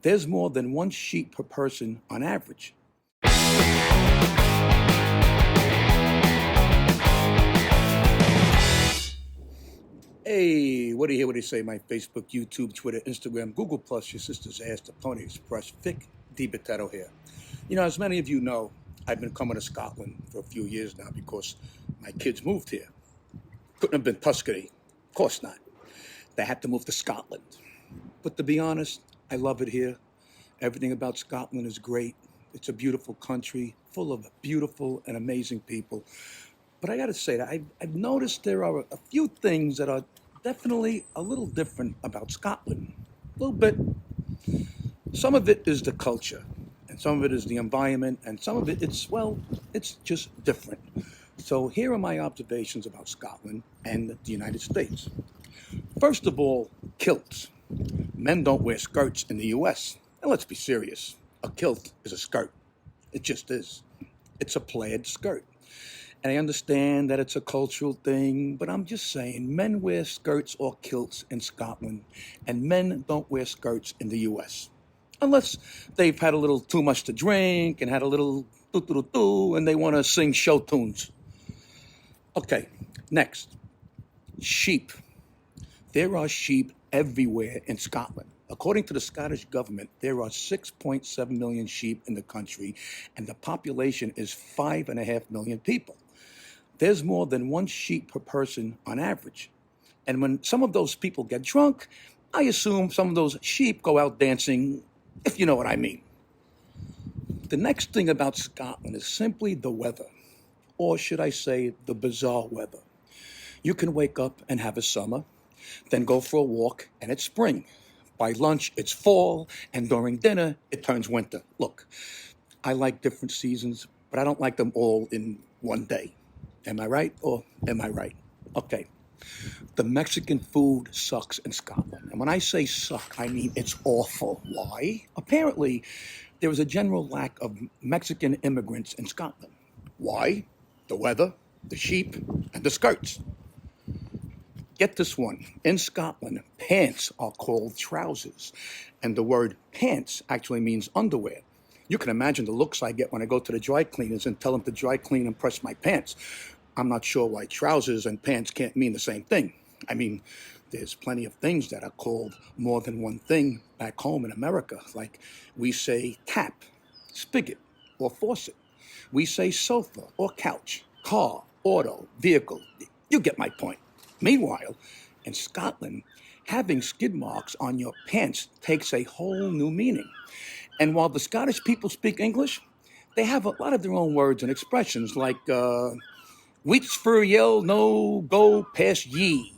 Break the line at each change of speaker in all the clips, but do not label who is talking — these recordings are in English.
There's more than one sheep per person on average. Hey, what do you hear? What do you say? My Facebook, YouTube, Twitter, Instagram, Google Plus, your sister's ass, the Pony Express, Vic Dibitetto here. As many of you know, I've been coming to Scotland for a few years now because my kids moved here. Couldn't have been Tuscany. Of course not. They had to move to Scotland. But to be honest, I love it here. Everything about Scotland is great. It's a beautiful country, full of beautiful and amazing people. But I got to say that I've noticed there are a few things that are definitely a little different about Scotland. A little bit. Some of it is the culture, and some of it is the environment, and some of it, it's just different. So here are my observations about Scotland and the United States. First of all, kilts. Men don't wear skirts in the US. And let's be serious. A kilt is a skirt. It just is. It's a plaid skirt. And I understand that it's a cultural thing, but I'm just saying men wear skirts or kilts in Scotland, and men don't wear skirts in the US. Unless they've had a little too much to drink and had a little doo-doo-doo-doo and they want to sing show tunes. Okay, next. Sheep. There are sheep everywhere in Scotland. According to the Scottish government, there are 6.7 million sheep in the country, and the population is 5.5 million people. There's more than one sheep per person on average. And when some of those people get drunk, I assume some of those sheep go out dancing, if you know what I mean. The next thing about Scotland is simply the weather, or should I say the bizarre weather. You can wake up and have a summer, then go for a walk and it's spring. By lunch, it's fall, and during dinner, it turns winter. Look, I like different seasons, but I don't like them all in one day. Am I right or am I right? Okay. The Mexican food sucks in Scotland. And when I say suck, I mean it's awful. Why? Apparently, there is a general lack of Mexican immigrants in Scotland. Why? The weather, the sheep, and the skirts. Get this one. In Scotland, pants are called trousers. And the word pants actually means underwear. You can imagine the looks I get when I go to the dry cleaners and tell them to dry clean and press my pants. I'm not sure why trousers and pants can't mean the same thing. I mean, there's plenty of things that are called more than one thing back home in America. Like we say tap, spigot, or faucet. We say sofa or couch, car, auto, vehicle. You get my point. Meanwhile, in Scotland, having skid marks on your pants takes a whole new meaning. And while the Scottish people speak English, they have a lot of their own words and expressions like, "Wheats for yell, no go past ye."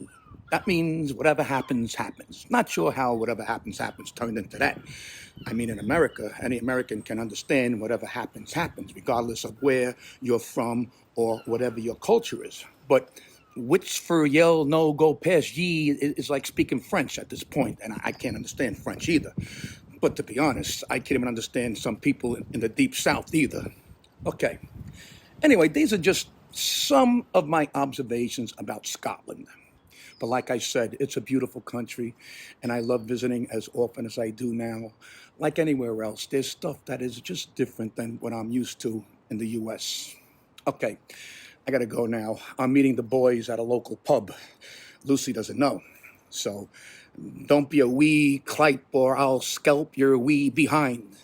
That means whatever happens, happens. Not sure how whatever happens, happens turned into that. I mean, in America, any American can understand whatever happens, happens, regardless of where you're from or whatever your culture is. But which for yell no go past ye is like speaking French at this point, and I can't understand French either. But to be honest, I can't even understand some people in the deep south either. Okay. Anyway, these are just some of my observations about Scotland. But like I said, it's a beautiful country, and I love visiting as often as I do now. Like anywhere else, there's stuff that is just different than what I'm used to in the US. Okay, I gotta go now. I'm meeting the boys at a local pub. Lucy doesn't know. So don't be a wee clipe or I'll scalp your wee behind.